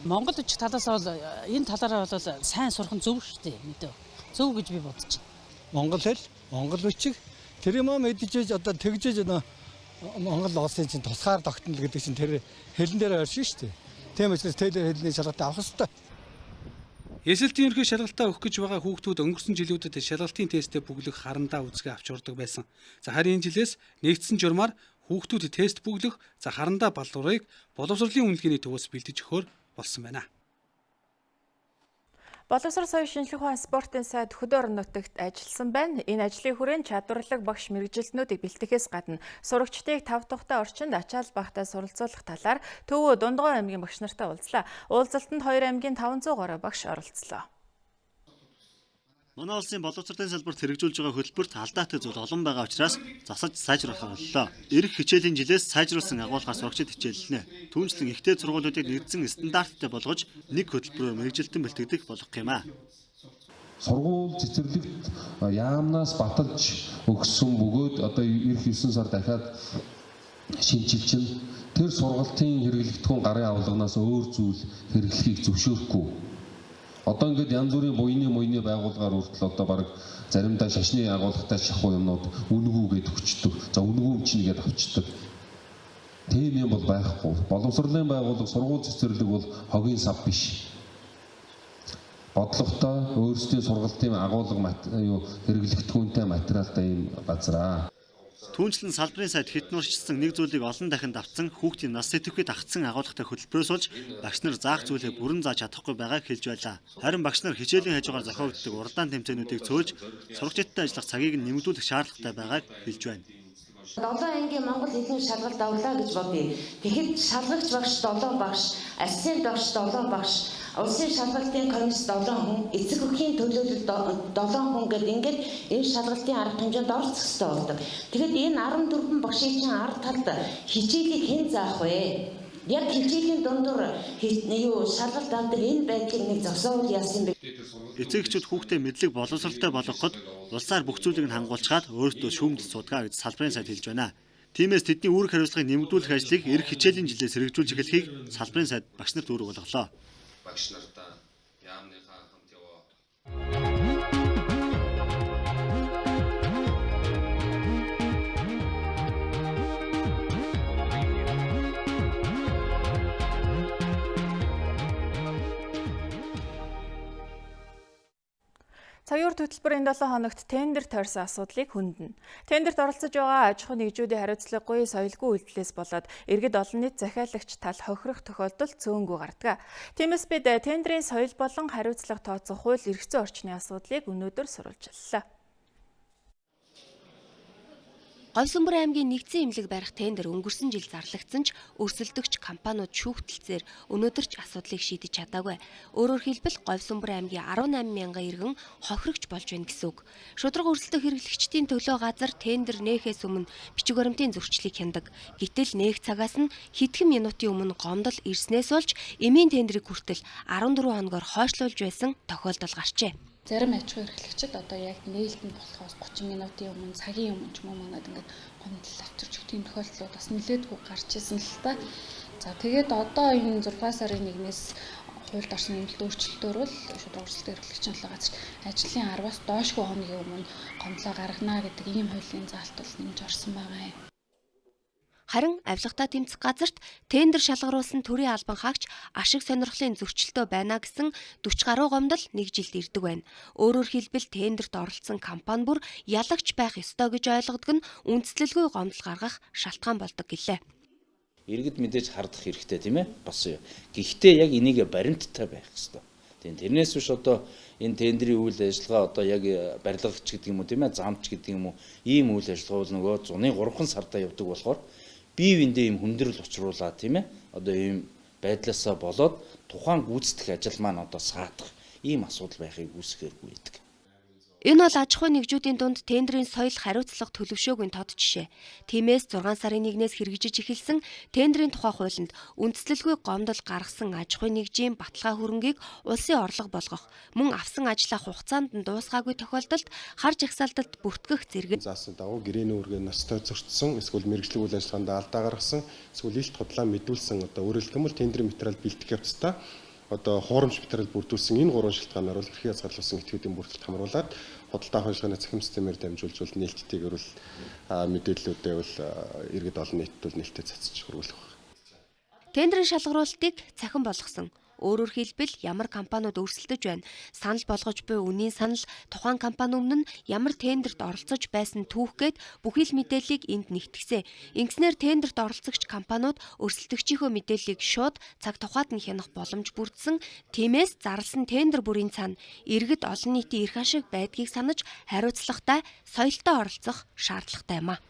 Монгол бичиг талаас бол энэ талаараа бол сайн сурах нь зөв шүү дээ мэдээ. Зөв гэж би бодож байна. Монгол хэл, монгол бичиг тэр юм мэдчихэж одоо тэгжээж Монгол улсын чинь тусгаар тогтнол гэдэг чинь тэр хэлэн дээр оршин шүү дээ. Тийм учраас тэр хэлний шалгалтыг авах ёстой. Эсэлтийн ерөнхий шалгалтаа өгөх гэж байгаа хүүхдүүд өнгөрсөн жилүүдэд шалгалтын тесттэй бүглэх харандаа үзгээ авч урдаг байсан. За харин энэ жилээс нэгдсэн журмаар хүүхдүүд тест бүглэх за харандаа балуурыг боловсролын үнэлгээний төвөөс бэлдэж өгөхөөр болсон байна. Боловсрол соёлын шинжилгээ ухаан спортын сайд хөдөө орон нутагт ажилласан байна. Энэ ажлын хүрээнд чадварлаг багш мэргэжилтнүүдийг бэлтгэхээс гадна сурагчдыг тав тухтай орчинд ачаал багтаа суралцуулах талаар Төвөө Дундгой аймгийн багш нартай уулзлаа. Уулзалтанд 2 аймгийн 500 гаруй багш оролцлоо. Манай улсын боловсролын салбарт хэрэгжүүлж байгаа хөтөлбөрт алдаатай зүйл олон байгаа учраас засаж сайжруулах боллоо. Ирэх хичээлийн жилээс сайжруулсан агуулгаар сурагчид хичээллэнэ. Түүнчлэн ихтэй сургуулиудыг нэгдсэн стандарттай болгож нэг хөтөлбөрөөр мэргэжилтэн бэлтгэдэг болох юм аа. Сургууль цэцэрлэгт яамнаас баталж өгсөн бөгөөд одоо эх 9 сар дахиад шинжилж тэр сургалтын хэрэглэгдэхүүн гарын авалганаас өөр зүйл хэрэглэхийг зөвшөөрөхгүй. Одоо ингээд янз бүрийн буйны байгууллагаар хүртэл одоо баг заримдаа шашны агуулгатай шахуу юмнууд үнгүүгээд өгчдөг. За үнгүү чинийгээд авчдаг. Тийм юм бол байхгүй. Боловсролын байгууллага сургууль цэцэрлэг бол хогийн сав биш. Бодлоготой өөрсдийн сургалтын агуулга хэрэглэгдэхүүнтэй материалтай юм газар. Түүнчлэн салбарын сайд хит нуршилсан нэг зүйлийг олон дахин давтсан хүүхдийн нас сэтгэхэд агцсан агуулгатай хөтөлбөрөөс болж багш нар заах зүйлээ бүрэн зааж чадахгүй байгааг хэлж байлаа. Харин багш нар хичээлийн хажуугаар зохиогддог уралдаан тэмцээнүүдийг цөөлж сурагчидтай ажиллах цагийг нэмэгдүүлэх шаардлагатай байгааг хэлж байна. 7 ангийн Монгол хэлний шалгалт авлаа гэж бодъё. Тэгэхэд шалгагч багш 7 багш, ассистент багш 7 багш, улсын шалгалтын комисс 7 хүн, эцэг эхийн төлөөлөлд 7 хүн гэдэг ингээд энэ шалгалтын арга хэмжээнд оролцох хэрэгтэй болдог. Тэгэхэд энэ 14 багшийн чинь ард талд хичээлийг хэн заах вэ? Яг хичээлийн дундуур шалгалт авдаг энэ байдлыг нэг зогсоол яасан бэ? Эцэгчүүд хүүхдээ мэдлэг боловсролтой болгоход улсаар бүх зүйлийг нь хангуулчаад өөрсдөө шүүмд судгаа гэж салбарын сайд хэлж байна. Тиймээс тэдний үүрэг хариуцлагыг нэмэгдүүлэх ажлыг эх хичээлийн жилээс хэрэгжүүлж эхлэхийг салбарын сайд багш нарт үүрэг болголоо. Багш нартаа яамныхаа хамт яваа. Цагийн хөтөлбөрийн 7 хоногт тендер тойрсон асуудлыг хөндөнд. Тендерт оролцож байгаа аж ахуй нэгжүүдийн хариуцлагагүй соёлгүй үйлдэлээс болоод иргэд олон нийт захиалагч тал хохирох тохиолдол цөөнгүй гардаг. Тиймээс бид тендерийн соёл болон хариуцлага тооцох хууль эрх зүйн орчны асуудлыг өнөөдөр сурвалжлалаа. Говьсөнбөр аймгийн нэгдсэн эмнэлэг барих тендер өнгөрсөн жил зарлагдсан ч өрсөлдөгч компаниуд шүүхтэлцээр өнөөдөр ч асуудлыг шийдэж чадаагүй. Өөрөөр хэлбэл Говьсөнбөр аймгийн 18 мянган иргэн хохирогч болж байна гэсэн үг. Шудраг өрсөлдөх хэрэглэгчдийн төлөө газар тендер нээхээс өмнө бичиг баримтын зөрчлийг хяндаг. Гэтэл нээх цагаас нь хэдхэн минутын өмнө гомдол ирснээс болж эмийн тендерийг хүртэл 14 хоногоор хойшлуулж байсан тохиолдол гарчээ. Зарим аж ахуй эрхлэгчид одоо яг нээлтэнд болохоос 30 минутын өмнө цагийн өмнө ч юм уу манад ингээд гомдол авчирч тийм тохиолдлууд бас нэлээдгүй гарч ирсэн л та. За тэгээд одоо энэ 6 сарын 1-ээс хуульд орсон нэмэлт өөрчлөлтөөр бол шудраг өрсөлдөх эрхлэгчийн төлөө газар ажлын 10-аас доошгүй хоногийн өмнө гомдлоо гаргана гэдэг ийм хуулийн заалт бол нэмж орсон байгаа юм. Харин авилгатай тэмцэх газарт тендер шалгаруулсан төрийн албан хаагч ашиг сонирхлын зөрчилтөө байна гэсэн 40 гаруй гомдол нэг жилд ирдэг байна. Өөрөөр хэлбэл тендерт оролцсон компани бүр ялагч байх ёстой гэж ойлгодог нь үндэслэлгүй гомдол гаргах шалтгаан болдог гэлээ. Иргэд мэдээж хардах хэрэгтэй тийм ээ бас юу. Гэхдээ яг энийг баримттай байх ёстой. Тэрнээс биш одоо энэ тендерийн үйл ажиллагаа одоо яг барилгач гэдэг юм уу тийм ээ замч гэдэг юм уу ийм үйл ажиллагаа бол нөгөө зуны 3 сарда явдаг болохоор бие биендээ юм хүндрэл учруулаад тийм ээ одоо ийм байдлаасаа болоод тухайн гүйцэтгэх ажил маань одоо саадах ийм асуудал байхыг үүсгэхгүй байдаг. Энэ бол аж ахуй нэгжүүдийн дунд тендерийн соёл хариуцлага төлөвшөөгийн тод жишээ. Тиймээс 6 сарын 1-ээс хэрэгжиж эхэлсэн тендерийн тухай хуулинд үндэслэлгүй гомдол гаргасан аж ахуй нэгжийн баталгаа хөрөнгийг улсын орлого болгох, мөн авсан ажлаа хугацаанд нь дуусгаагүй тохиолдолд хар жагсаалтад бүртгэх зэрэг заасан дагуу гэрээний үргээ настай зөрчсөн, эсвэл мэргэжлийн үйл ажиллагаанд алдаа гаргасан, эсвэл илт худлаа мэдүүлсэн одоо өөрөлдөх юм бол тендерийн материал бэлтгэх явцдаа одоо хуурамч материал бүрдүүлсэн энэ 3 шалтгаанаар бол эрхийг хязгаарлуулсан этгээдийн бүртгэлт хамруулад худалдаа хожигны цахим системээр дамжуулж бол нээлттэйгээр бол мэдээллүүдээ бол иргэд олон нийтэд бол нээлттэй цацж хөрвүүлэх байна. Тендерийн шалгаруулалтыг цахим болгосон. Өөрөөр хэлбэл ямар компаниуд өрсөлдөж байна, санал болгож буй үнийн санал, тухайн компани өмнө нь ямар тендерт оролцож байсан түүхгээд бүхий л мэдээллийг энд нэгтгэсэн. Ингэснээр тендерт оролцогч компаниуд өрсөлдөгчийнхөө мэдээллийг шууд цаг тухайд нь хянах боломж бүрдсэн. Тиймээс зарласан тендер бүрийн цаана иргэд олон нийтийн эрх ашиг байдгийг санаж хариуцлагатай, соёлтой оролцох шаардлагатай юм а.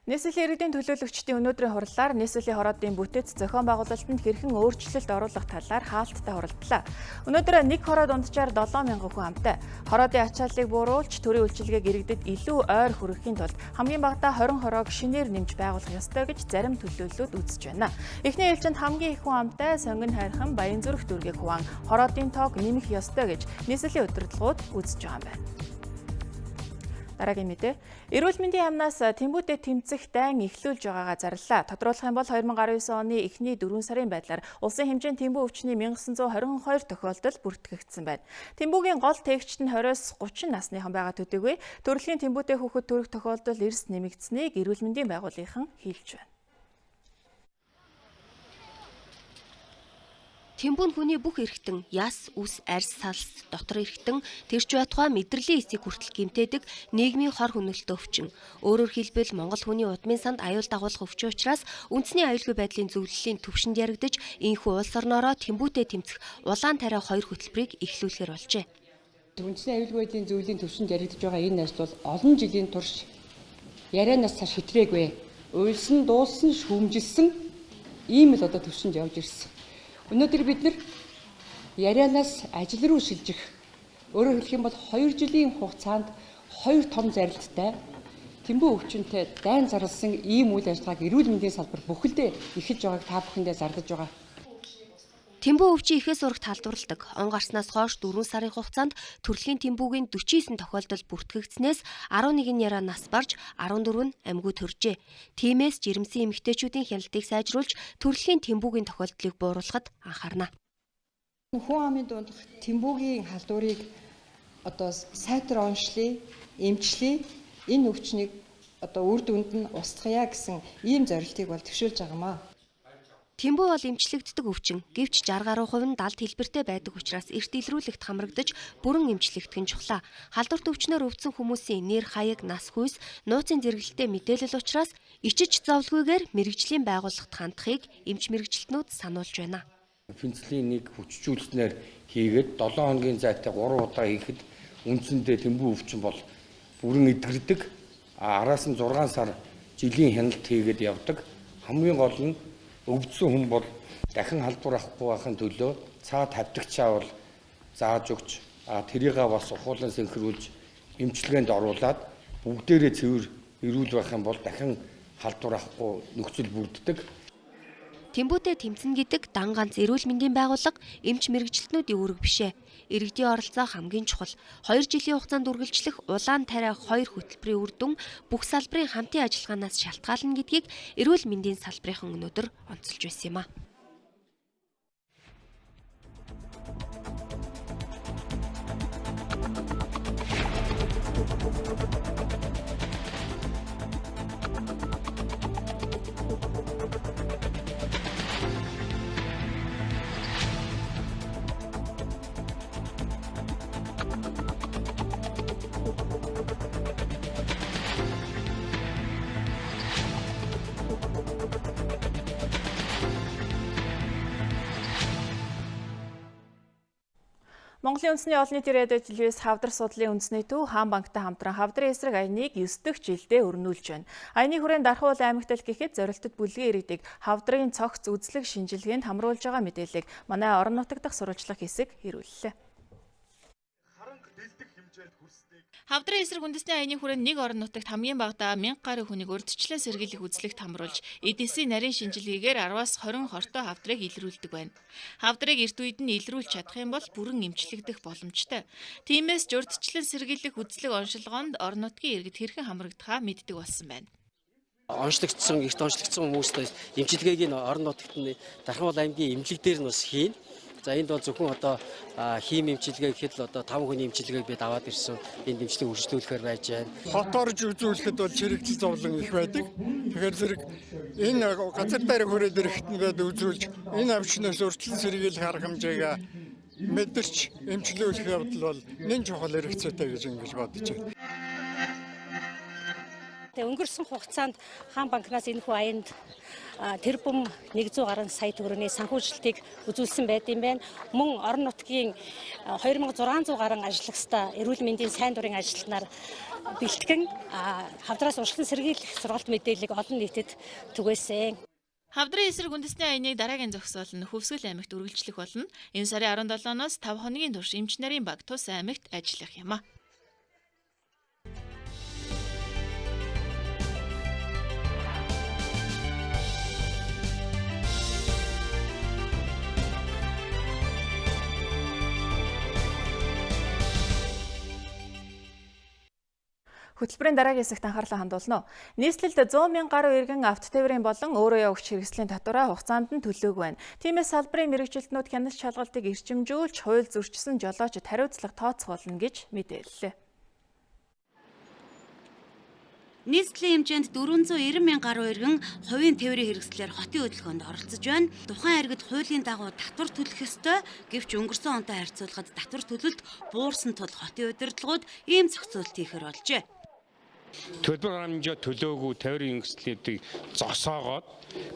Нийслэлийн иргэдийн төлөөлөгчдийн өнөөдрийн хурлаар нийслэлийн хороодын бүтээц зохион байгуулалтанд хэрхэн өөрчлөлт оруулах талаар хаалттай хуралдлаа. Өнөөдөр нэг хороод унджаар 7,000 хүн амтай. Хороодын ачааллыг бууруулж төрийн үйлчилгээг иргэдэд илүү ойр хүрэхийн тулд хамгийн багадаа 20 хороог шинээр нэмж байгуулах ёстой гэж зарим төлөөллүүд үзэж байна. Эхний ээлжинд хамгийн их хүн амтай Сонгон хайрхан Баянзүрх дүүргийг хуваан хороодын тоог нэмэх ёстой гэж нийслэлийн удирдлагууд үзэж байгаа юм байна. Дараагийн мэдээ. Эрүүл мэндийн яамнаас тэмбүүтэд тэмцэх дайн эхлүүлж байгаагаа зарлаа. Тодруулах юм бол 2019 оны эхний 4 сарын байдлаар улсын хэмжээнд тэмбүү өвчний 1922 тохиолдол бүртгэгдсэн байна. Тэмбүүгийн гол тээгчид нь 20-30 насныхан байгаа төдийгүй төрөлхийн тэмбүүтэй хүүхэд төрөх тохиолдол эрс нэмэгдсэнийг эрүүл мэндийн байгууллагын хэлж байна. Тэмбүү нь хүний бүх эрхтэн, яс, үс, арьс, салс, дотор эрхтэн, тэрч байтугай мэдрэлийн эсийг хүртэл гэмтээдэг нийгмийн хор хөнөөлтөө өвчин. Өөрөөр хэлбэл Монгол хүний удмын санд аюул дагуулах өвчин учраас үндэсний аюулгүй байдлын зөвлөлийн түвшинд яригдж, энэхүү улс орноороо тэмбүүтэй тэмцэх улаан тариа 2 хөтөлбөрийг эхлүүлэхээр болжээ. Үндэсний аюулгүй байдлын зөвлөлийн түвшинд яригдж байгаа энэ ажил бол олон жилийн турш ярианаас цааш хэтрээгүй, уйлсан, дуулсан, шүүмжилсэн ийм л одоо түвшинд явж ирсэн. Өнөөдөр бид нар ярианаас ажил руу шилжих, өөрөөр хэлэх юм бол 2 жилийн хугацаанд 2 том зарилттай тэмбүү өвчнөд дайн зарласан ийм үйл ажиллагааг эрүүл мэндийн салбар бүхэлдээ эхэлж байгааг та бүхэндээ зарлаж байгаа. Тэмбүү өвчин ихээс урагт халдварладаг. Он гарснаас хойш 4 сарын хугацаанд төрөлхийн тэмбүүгийн 49 тохиолдол бүртгэгдснээс 11 яраа нас барж 14 нь амьгүй төржээ. Тиймээс жирэмсэн эмэгтэйчүүдийн хяналтыг сайжруулж төрөлхийн тэмбүүгийн тохиолдлыг бууруулахад анхаарна. Хүн амын дунд тэмбүүгийн халдварыг одоо сайтар онцлие, эмчлэе, энэ өвчнийг одоо үр дүнд нь устгая гэсэн ийм зорилтыг бол төвшүүлж байгаамаа. Тэмбүү бол эмчлэгддэг өвчин. Гэвч 60 гаруй хувь нь далд хэлбэртэй байдаг учраас эрт илрүүлэгт хамрагдаж бүрэн эмчлэгдэх нь чухлаа. Халдварт өвчнөөр өвдсөн хүмүүсийн нэр хаяг, нас хүйс, нууцын зэрэгэлтэй мэдээлэл учраас ичиж зовлгүйгээр мэрэгжлийн байгууллагт хандахыг эмч мэрэгчлэтнүүд сануулж байна. Пенсилинийг хүчжүүлснээр хийгээд 7 хоногийн зайтай 3 удаа хийхэд үндсэндээ тэмбүү өвчин бол бүрэн эдгэрдэг. Араас нь 6 сар жилийн хяналт хийгээд явдаг. Хамгийн гол нь өвдсөн хүн бол дахин халдвар авахгүй байхын төлөө цаа тавьдагчаа бол зааж өгч тэрийг бас ухуулан сэнхрүүлж эмчилгээнд оруулаад бүгдээрээ цэвэр эрүүл байх юм бол дахин халдвар авахгүй нөхцөл бүрддэг. Тэмбүүтэй тэмцэн гэдэг дан ганц эрүүл мэндийн байгууллага эмч мэрэгчлэтнүүдийн үүрэг бишээ. Иргэдийн оролцоо хамгийн чухал. 2 жилийн хугацаанд үргэлжлэх улаан тариа 2 хөтөлбөрийн үр дүн бүх салбарын хамтын ажиллагаанаас шалтгаална гэдгийг эрүүл мэндийн салбарынхан өнөөдөр онцолж байсан юм а. Монголын үндэсний олон нийтийн радио телевиз хавдар судлалын үндэсний төв хаан банктай хамтран хавдрын эсрэг аяныг 9 дахь жилдээ өрнүүлж байна. Аяны хүрээнд Дархан уул аймагт гэхэд зорилтод бүлгийн иргэдэг хавдрын цогц үзлэг шинжилгээнд хамруулж байгаа мэдээллийг манай орон нутаг дахь сурвалжлах хэсэг ирүүллээ. Хавдрын эсрэг үндэсний аяны хүрээнд нэг орон нутагт хамгийн багадаа 1000 гаруй хүнийг урьдчилан сэргийлэх үзлэгт хамруулж эдийн нарийн шинжилгээгээр 10-аас 20 хортой хавдрыг илрүүлдэг байна. Хавдрыг эрт үед нь илрүүлж чадах юм бол бүрэн эмчлэгдэх боломжтой. Тиймээс урьдчилан сэргийлэх үзлэг оншилгоонд орон нутгийн иргэд хэрхэн хамрагдахаа мэддэг болсон байна. Онцлогдсон, эрт онцлогдсон хүмүүст эмчилгээг нь орон нутагт нь Дархан уул аймгийн эмнэлэг дээр нь бас хийн. За энд бол зөвхөн одоо хим эмчилгээ гэхэд л одоо 5 хүний эмчилгээг бид аваад ирсэн. Энд эмчилгээг үргэлжлүүлэхээр байж байна. Хот орж үзүүлэхэд бол чирэгдэл зовлон их байдаг. Тэгэхээр зэрэг энэ газар дээр хүрээд ирэхэд нь бид үзүүлж энэ авчнаас урьдчилан сэргийлэх арга хэмжээг мэдэрч эмчилүүлэх явдал бол нэн чухал хэрэгцээтэй гэж ингэж бодож байна. Тэгээ өнгөрсөн хугацаанд хаан банкнаас энэхүү аянд тэрбум 100 гаруй сая төгрөгийн санхүүжилтийг үзүүлсэн байт юм байна. Мөн орон нутгийн 2600 гаруй ажиллагчдаа эрүүл мэндийн сайн дурын ажилтнаар бэлтгэн хавдраас урьдчилан сэргийлэх сургалт мэдээллийг олон нийтэд түгээсэн. Хавдрын эсрэг үндэсний аяныг дараагийн зохисол нь Хөвсгөл аймагт үргэлжлэх болно. Энэ сарын 17-ноос 5 хоногийн турш эмч нарын баг тус аймагт ажиллах юм а. Хөтөлбөрийн дараагийн хэсэгт анхаарлаа хандуулна. Нийслэлд 100 мянган гаруй иргэн авто тээврийн болон өөрөө явагч хэрэгслийн татвараа хугацаанд нь төлөөгүй байна. Тиймээс салбарын мэргэжилтнүүд хяналт шалгалтыг эрчимжүүлж, хууль зөрчсөн жолоочд хариуцлага тооцох болно гэж мэдээллээ. Нийслэлийн хэмжээнд 490 мянган гаруй иргэн хувийн тээврийн хэрэгслээр хотын хөдөлгөөнд оролцож байна. Тухайн иргэд хуулийн дагуу татвар төлөх ёстой. Гэвч өнгөрсөн онтой харьцуулахад татвар төлөлт буурсан тул хотын удирдлагууд ийм зохицуулт хийхээр болжээ. Төлбөр хангамжаа төлөөгүй тээврийн хэрэгслүүдийг зогсоогоод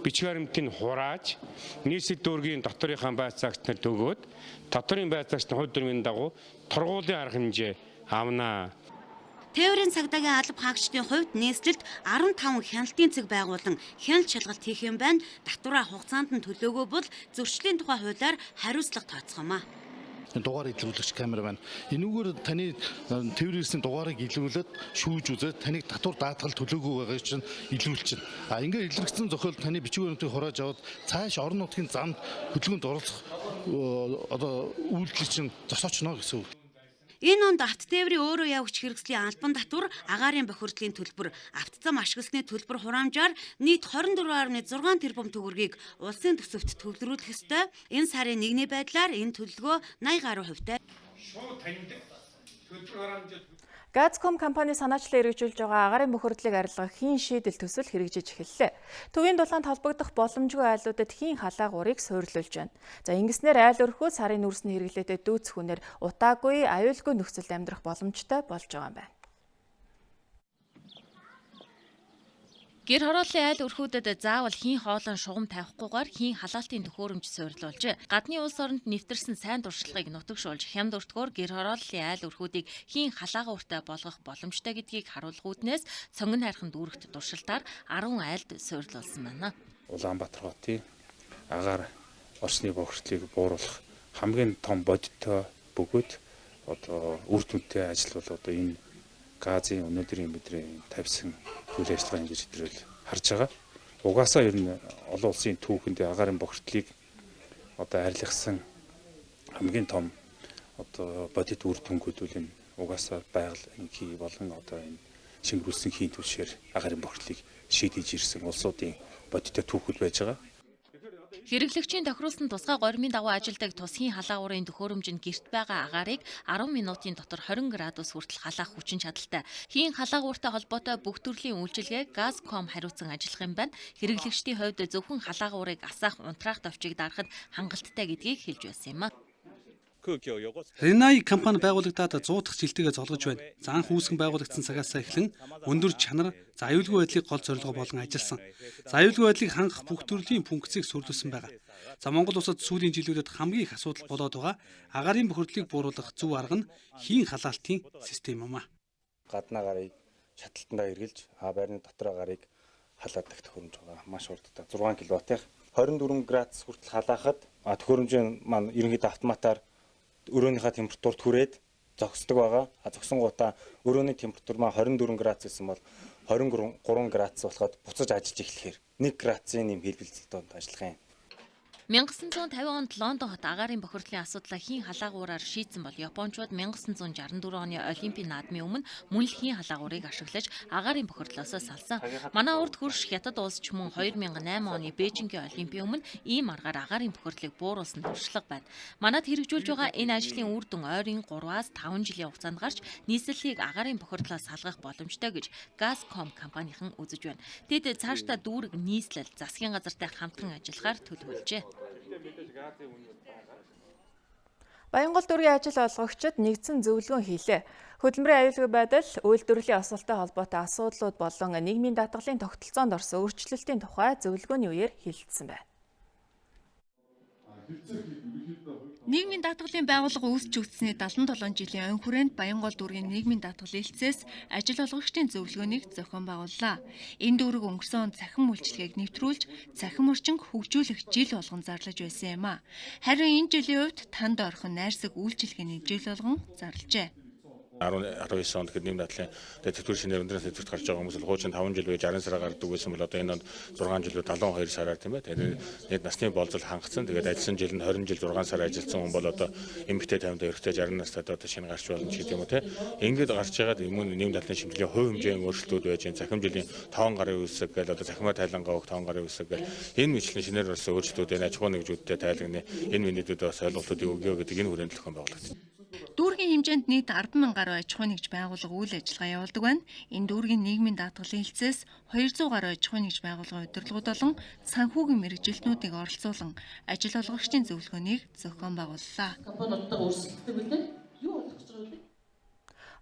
бичиг баримтыг хурааж нийслэл дүүргийн доторынхаа байц цагт нар төгөөд доторын байц цагт хувь дүрмийн дагуу торгуулийн арга хэмжээ авнаа. Тээврийн цагдаагийн алба хаагчдын хувьд нийслэлд 15 хяналтын цэг байгуулан хяналт шалгалт хийх юм байна. Татвараа хугацаанд нь төлөөгүй бол зөрчлийн тухай хуулиар хариуцлага тооцох юм а. Дугаар илрүүлэгч камер байна. Энүүгээр таны тээврийн дугаарыг илрүүлээд шүүж үзээд таныг татвар даатгал төлөөгүй байгааг чинь илрүүлчихнэ. Ингээд илэрхсэн зохиол таны бичиг баримтыг хурааж аваад цааш орон нутгийн замд хөдөлгөөнд оролцох үйлдэл чинь зогсоочно гэсэн үг. Энэ онд авто тээврийн өөрөө явагч хэрэгслийн албан татвар, агаарын бохирдлын төлбөр, авто зам ашигласны төлбөр хураамжаар нийт 24.6 тэрбум төгрөгийг улсын төсөвт төвлөрүүлэх ёстой. Энэ сарын 1-ний байдлаар энэ төлөлгөө 80 гаруй хувьтай. Шууд танд төлбөр хураамжаар Газком компани санаачлан хэрэгжүүлж байгаа агаарын бохирдлыг арилгах хийн шийдэл төсөл хэрэгжиж эхэллээ. Төвийн дулаанд холбогдох боломжгүй айлуудад хийн халаагуурыг суйрлуулж байна. За ингэснээр айл өрхөө сарын нүрсний хэрэглээтэй дүүцхүүнээр утаагүй, аюулгүй нөхцөлд амьдрах боломжтой болж байгаа юм байна. Гэр хорооллын айл өрхүүдэд заавал хийн хоолон шугам тавихгүйгээр хийн халаалтын төхөөрөмж суйрлуулжээ. Гадны улс оронд нэвтэрсэн сайн дуршлагыг нутагшуулж хямд өртгөөр гэр хорооллын айл өрхүүдийг хийн халаагууртай болгох боломжтой гэдгийг харуулах үүднээс цонгон хайрхан дүүрэгт туршилтаар 10 айлд суйрлуулсан байна. Улаанбаатар хотын агаар орчны бохирдлыг бууруулах хамгийн том бодиттой бөгөөд үр дүнтэй ажил бол энэ газын өнөөдрийн бидний тавьсан үйл ажиллагаа ингэж идрэл харж байгаа. Угаасаа ер нь олон улсын түүхэнд агаарын бохирдлыг арилгасан хамгийн том бодит үр дүнгууд үл энэ угаасаа байгаль хий болон энэ шингэрүүлсэн хийн түвшээр агаарын бохирдлыг шийдэж ирсэн улсуудын бодиттой түүхүүд байж байгаа. Хэрэглэгчийн тохируулсан тусгай гормын дагуу ажилдаг тусгийн халаагуурын төхөөрөмж нь гэрт байгаа агарыг 10 минутын дотор 20 градус хүртэл халаах хүчин чадалтай. Хийн халаагууртай холбоотой бүх төрлийн үйлчилгээг Газком хариуцсан ажиллах юм байна. Хэрэглэгчдийн хувьд зөвхөн халаагуурыг асаах унтраах товчийг дарахад хангалттай гэдгийг хэлж байсан юм а. Ренай компани байгуулагдаад 100 дахь жилдээ золгож байна. За анх үүсгэн байгуулагдсан цагаас эхлэн өндөр чанар, аюулгүй байдлыг гол зорилго болгон ажилласан. Аюулгүй байдлыг хангах бүх төрлийн функцийг сүрлүүлсэн байгаа. За Монгол улсад сүүлийн жилүүдэд хамгийн их асуудал болоод байгаа агаарын бохирдлыг бууруулах зөв арга нь хийн халаалтын систем юм а. Гаднаа гарыг шаталтандаа эргэлж байрны дотор гарыг халаадаг төхөөрөмж байгаа. Маш урдтай 6 кВт-ийн 24 градус хүртэл халаахад төхөөрөмжийн маань ерөнхийдөө автоматар өрөөнийхөө температурт хүрээд зогсдог байгаа. Зогсонгуудаа өрөөний температур маань 24 градус гэсэн бол 23 градус болоход буцаж ажиллаж эхлэхээр 1 градусын нэм хэлбэлцэлтэнд ажиллах юм. 1950 онд Лондон хот агаарын бохирдлын асуудлаа хийн халаагуураар шийдсэн бол Япончууд 1964 оны Олимпийн наадмын өмнө мөн л хийн халаагуурыг ашиглаж агаарын бохирдлоос салсан. Манай урд хөрш хятад улс ч мөн 2008 оны Бээжингийн Олимпийн өмнө ийм аргаар агаарын бохирдлыг бууруулсан туршлага байна. Манад хэрэгжүүлж байгаа энэ ажлын үр дүн ойрын 3-аас 5 жилийн хугацаанд гарч нийслэлийг агаарын бохирдлоос салгах боломжтой гэж Газком компанийн үзэж байна. Тэд цаашдаа дүүрэг нийслэл засгийн газартай хамтран ажиллахаар төлөвлөжээ. Баянгол дүүргийн ажил олгогчид нэгдсэн зөвлөгөө хийлээ. Хөтөлбөрийн аюулгүй байдал, үйлдвэрлэлийн осолтой холбоотой асуудлууд болон нийгмийн даатгалын тогтолцоонд орсон өөрчлөлтийн тухай зөвлөгөөний үеэр хэлэлцсэн байна. Нийгмийн даатгалын байгууллага үүсч үлдсэний 77 жилийн өн хүрээнд Баянгол дүүргийн нийгмийн даатгал хэлтсээс ажил олгогчдын зөвлөгөөнийг зохион байгууллаа. Энэ дүүрэг өнгөрсөн онд цахим үйлчилгээг нэвтрүүлж, цахим орчинг хөгжүүлэх жил болгон зарлаж байсан юм а. Харин энэ жилийн хувьд танд орхон найрсаг үйлчилгээний жил болгон зарлжээ. 19 онд гэхэд нийгэм даатгалын тэтгэврийн шинээр өндрөөс тэтгэврт гарч байгаа хүмүүс бол хуучин 5 жил байж 60 сараар гардаг байсан бол одоо энэ онд 6 жил 72 сараар тийм ээ. Тэгээд нийт насны болзол хангацсан. Тэгээд ажилласан жил нь 20 жил 6 сар ажилласан хүн бол одоо эмэгтэй 50 эрэгтэй 60 настай одоо шинэ гарч болно ч гэдэг юм уу тийм. Ингээд гарч байгаад нийгэм даатгалын шимтгэлийн хувь хэмжээний өөрчлөлтүүд байж энэ цахим жилийн 5 гарын үсэг гэл одоо цахимаар тайлангаа өгөх 5 гарын үсэг гэл энэ мэтлэн шинээр болсон өөрчлөлтүүд энэ аж ахуй нэгжүүдтэй тайлагны энэ мэдээлэлүүд бас ойлголтуудыг өгөө гэдэг энэ хүрээнд зохион байгуулагдсан. Дүүргийн хэмжээнд нийт 10,000 гаруй аж ахуй нэгж байгууллага үйл ажиллагаа явуулдаг байна. Энэ дүүргийн нийгмийн даатгалын хэлтсээс 200 гаруй аж ахуй нэгж байгууллагын удирдлагууд болон санхүүгийн мэргэжилтнүүдийг оролцуулан ажил олгогчдын зөвлөгөөнийг зохион байгууллаа.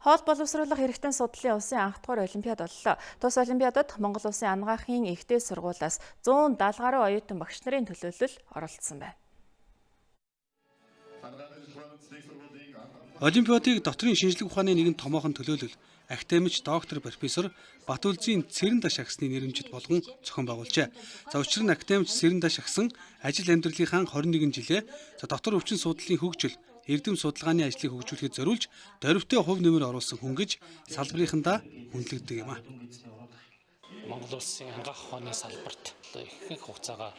Хоол боловсруулах эрхтэн судлалын улсын анх дугаар олимпиад боллоо. Тус олимпиадад Монгол улсын анагаахын ихтэй сургуулиас 170 гаруй оюутан багш нарын төлөөлөл оролцсон байна. Олимпиадыг дотрийн шинжлэх ухааны нэгэн томоохон төлөөлөл академич доктор профессор Батүлзийн цэрэн даш агсны нэрэмжит болгон зохион байгуулжээ. За учир нь академич цэрэн даш агсан ажил амьдралынхаа 21 жилээ дотор өвчин судлалын хөгжил, эрдэм судалгааны ажлыг хөгжүүлэхэд зориулж дөрвтэй хувь нэмэр оруулсан хүн гэж салбарынхандаа хүндлэгддэг юм а. Монгол улсын анагаах ухааны салбарт ихэнх хугацаагаа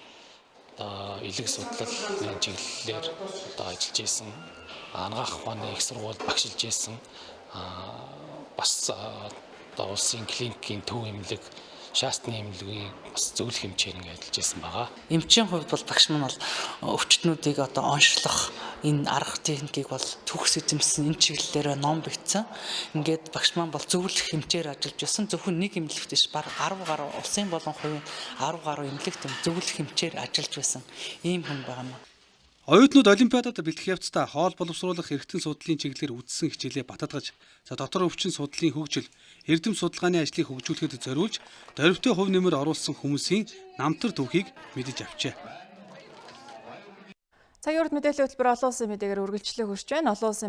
элэг судлалын чиглэлээр ажиллаж исэн анагаах ухааны их сургууль багшилж исэн бас улсын клиникийн төв эмнэлэг шаастны эмнэлгийн бас зөвлөх хэмжээр ингээд ажиллаж исэн байгаа. Эмчийн хувьд бол багш маань бол өвчтнүүдийг онцлох энэ арга техникийг бол төгс эзэмсэн энэ чиглэлээр ном бичсэн. Ингээд багш маань бол зөвлөх хэмжээр ажиллаж байсан. Зөвхөн нэг эмнэлэгт биш баг 10 гаруй улсын болон хувийн 10 гаруй эмнэлэгт зөвлөх хэмжээр ажиллаж байсан ийм хүн байгаа юм. Оюутнууд олимпиадад бэлтгэх явцдаа хоол боловсруулах эрхтэн судлалын чиглэлээр үзсэн хичээлээ баталгаж, дотор өвчин судлалын хөгжил, эрдэм судалгааны ажлыг хөгжүүлэхэд зориулж, дөрвтэй хувь нэмэр оруулсан хүмүүсийн намтар түүхийг мэдэж авчээ. Цагийн урд мэдээллийн хөтөлбөр олон улсын мэдээгээр үргэлжлэх хүрч байна. Олон улсын